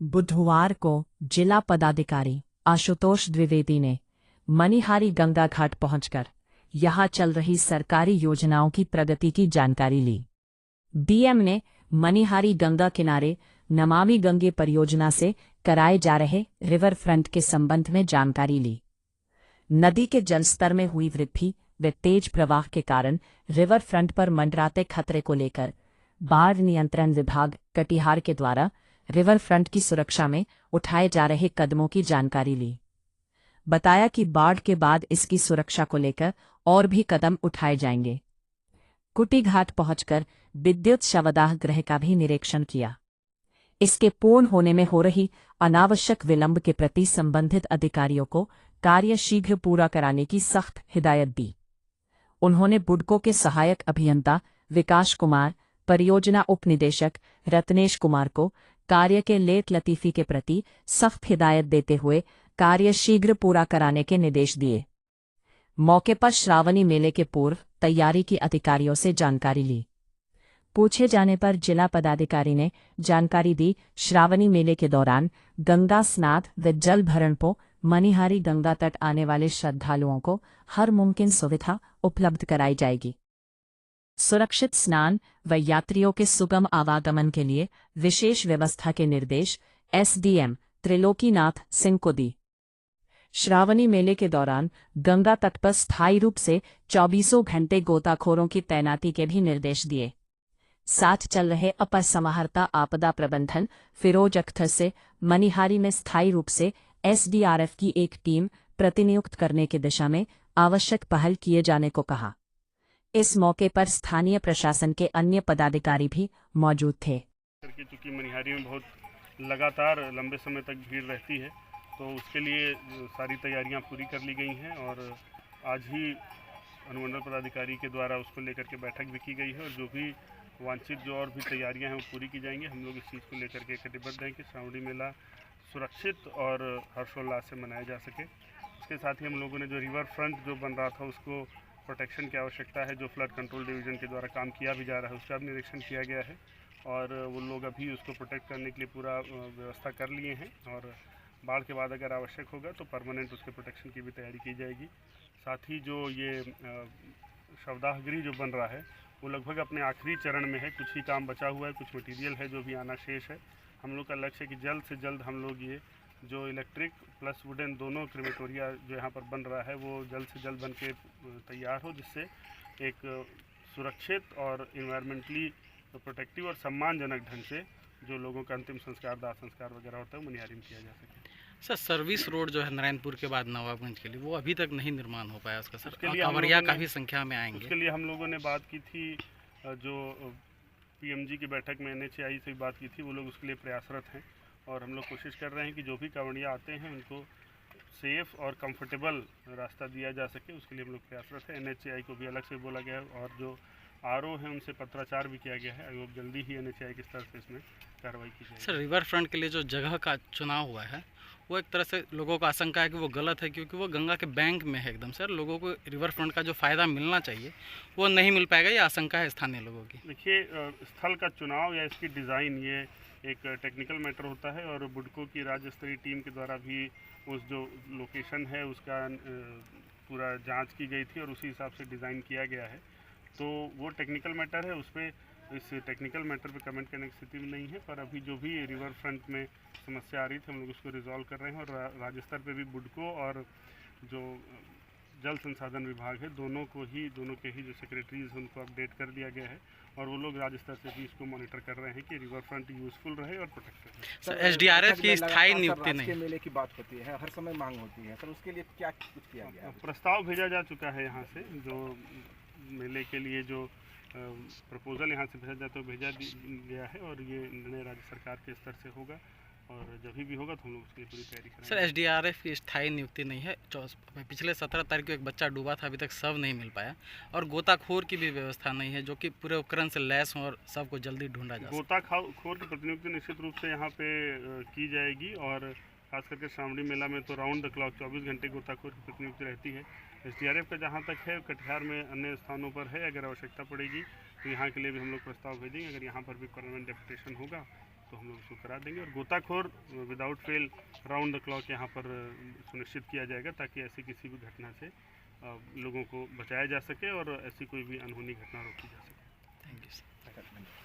बुधवार को जिला पदाधिकारी आशुतोष द्विवेदी ने मनिहारी गंगा घाट पहुंचकर यहां चल रही सरकारी योजनाओं की प्रगति की जानकारी ली। डीएम ने मनिहारी गंगा किनारे नमामि गंगे परियोजना से कराए जा रहे रिवर फ्रंट के संबंध में जानकारी ली। नदी के जलस्तर में हुई वृद्धि व तेज प्रवाह के कारण रिवर फ्रंट पर मंडराते खतरे को लेकर बाढ़ नियंत्रण विभाग कटिहार के द्वारा रिवर फ्रंट की सुरक्षा में उठाए जा रहे कदमों की जानकारी ली। बताया कि बाढ़ के बाद इसकी सुरक्षा को लेकर और भी कदम उठाए जाएंगे। कुटी घाट पहुंचकर विद्युत शवदाह गृह का भी निरीक्षण किया। इसके पूर्ण होने में हो रही अनावश्यक विलंब के प्रति संबंधित अधिकारियों को कार्य शीघ्र पूरा कराने की सख्त हिदायत दी। उन्होंने बुडको के सहायक अभियंता विकास कुमार, परियोजना उप निदेशक रत्नेश कुमार को कार्य के लेट लतीफी के प्रति सख्त हिदायत देते हुए कार्य शीघ्र पूरा कराने के निर्देश दिए। मौके पर श्रावणी मेले के पूर्व तैयारी की अधिकारियों से जानकारी ली। पूछे जाने पर जिला पदाधिकारी ने जानकारी दी, श्रावणी मेले के दौरान गंगा स्नान व जल भरण को मनिहारी गंगा तट आने वाले श्रद्धालुओं को हर मुमकिन सुविधा उपलब्ध कराई जाएगी। सुरक्षित स्नान व यात्रियों के सुगम आवागमन के लिए विशेष व्यवस्था के निर्देश एसडीएम त्रिलोकीनाथ सिंह को दी। श्रावणी मेले के दौरान गंगा तट पर स्थायी रूप से 24 घंटे गोताखोरों की तैनाती के भी निर्देश दिए। साथ चल रहे अपर समाहर्ता आपदा प्रबंधन फिरोज अख्तर से मनिहारी में स्थायी रूप से एसडीआरएफ की एक टीम प्रतिनियुक्त करने की दिशा में आवश्यक पहल किए जाने को कहा। इस मौके पर स्थानीय प्रशासन के अन्य पदाधिकारी भी मौजूद थे। चूंकि मनिहारी में बहुत लगातार लंबे समय तक भीड़ रहती है, तो उसके लिए सारी तैयारियां पूरी कर ली गई हैं और आज ही अनुमंडल पदाधिकारी के द्वारा उसको लेकर के बैठक भी की गई है और जो भी वांछित जो और भी तैयारियां हैं वो पूरी की जाएंगी। हम लोग इस चीज़ को लेकर के कटिबद्ध हैं कि श्रावणी मेला सुरक्षित और हर्षोल्लास से मनाया जा सके। इसके साथ ही हम लोगों ने जो रिवर फ्रंट जो बन रहा था उसको प्रोटेक्शन की आवश्यकता है, जो फ्लड कंट्रोल डिवीज़न के द्वारा काम किया भी जा रहा है, उसका भी निरीक्षण किया गया है और वो लोग अभी उसको प्रोटेक्ट करने के लिए पूरा व्यवस्था कर लिए हैं और बाढ़ के बाद अगर आवश्यक होगा तो परमानेंट उसके प्रोटेक्शन की भी तैयारी की जाएगी। साथ ही जो ये शवदाह गृह जो बन रहा है वो लगभग अपने आखिरी चरण में है, कुछ ही काम बचा हुआ है, कुछ मटेरियल है जो भी आना शेष है। हम लोग का लक्ष्य है कि जल्द से जल्द हम लोग ये जो इलेक्ट्रिक प्लस वुडन दोनों क्रेमेटोरिया जो यहाँ पर बन रहा है वो जल्द से जल्द बन के तैयार हो, जिससे एक सुरक्षित और इन्वायरमेंटली प्रोटेक्टिव और सम्मानजनक ढंग से जो लोगों का अंतिम संस्कार दाह संस्कार वगैरह होता है मनिहारी में किया जा सके। सर, सर्विस रोड जो है नारायणपुर के बाद नवाबगंज के लिए वो अभी तक नहीं निर्माण हो पाया उसका। सर, उसके लिए कांवरिया काफ़ी संख्या में आएंगे। उसके लिए हम लोगों ने बात की थी, जो पीएमजी की बैठक में एनएचएआई से बात की थी, वो लोग उसके लिए प्रयासरत हैं और हम लोग कोशिश कर रहे हैं कि जो भी कांवड़िया आते हैं उनको सेफ़ और कंफर्टेबल रास्ता दिया जा सके, उसके लिए हम लोग प्रयासरत हैं। एनएचएआई को भी अलग से बोला गया है और जो आरओ हैं उनसे पत्राचार भी किया गया है। वो जल्दी ही एनएचएआई के स्तर से इसमें कार्रवाई की जाएगी। सर, रिवर फ्रंट के लिए जो जगह का चुनाव हुआ है वो एक तरह से लोगों को आशंका है कि वो गलत है, क्योंकि वो गंगा के बैंक में है एकदम। सर, लोगों को रिवर फ्रंट का जो फ़ायदा मिलना चाहिए वो नहीं मिल पाएगा, ये आशंका है स्थानीय लोगों की। देखिए, स्थल का चुनाव या इसकी डिज़ाइन ये एक टेक्निकल मैटर होता है और बुडको की राज्य स्तरीय टीम के द्वारा भी उस जो लोकेशन है उसका पूरा जांच की गई थी और उसी हिसाब से डिज़ाइन किया गया है। तो वो टेक्निकल मैटर है, उस पर इस टेक्निकल मैटर पे कमेंट करने की स्थिति में नहीं है, पर अभी जो भी रिवर फ्रंट में समस्या आ रही थी हम लोग उसको रिजॉल्व कर रहे हैं और राज्य स्तर पे भी बुडको और जो जल संसाधन विभाग है दोनों के ही जो सेक्रेटरीज हैं उनको अपडेट कर दिया गया है और वो लोग राज्य स्तर से भी इसको मॉनिटर कर रहे हैं कि रिवर फ्रंट यूजफुल रहे और प्रोटेक्ट रहे। सर, एसडीआरएफ की स्थायी नियुक्ति नहीं, मेले की बात होती है, हर समय मांग होती है, सर उसके लिए क्या कुछ किया गया? प्रस्ताव भेजा जा चुका है यहाँ से, जो मेले के लिए जो प्रपोजल यहाँ से भेजा गया है और ये निर्णय राज्य सरकार के स्तर से होगा और जब भी होगा तो हम लोग उसके लिए पूरी तैयारी करेंगे। सर, एसडीआरएफ की स्थायी नियुक्ति नहीं है। पिछले 17 तारीख को एक बच्चा डूबा था, अभी तक शव नहीं मिल पाया और गोताखोर की भी व्यवस्था नहीं है जो कि पूरे उपकरण से लैस हो और सबको जल्दी ढूंढा जाए। गोताखोर की प्रतिनियुक्ति निश्चित रूप से यहाँ पे की जाएगी और खास करके श्रावणी मेला में तो राउंड द क्लॉक 24 घंटे गोताखोर की प्रतिनियुक्ति रहती है। एसडीआरएफ का जहाँ तक है कटिहार में अन्य स्थानों पर है, अगर आवश्यकता पड़ेगी तो यहाँ के लिए भी हम लोग प्रस्ताव भेजेंगे। अगर यहाँ पर भी परमानेंट डेपुटेशन होगा तो हम लोग उसको करा देंगे। और गोताखोर without fail round the clock यहाँ पर सुनिश्चित किया जाएगा, ताकि ऐसी किसी भी घटना से लोगों को बचाया जा सके और ऐसी कोई भी अनहोनी घटना रोकी जा सके। Thank you sir.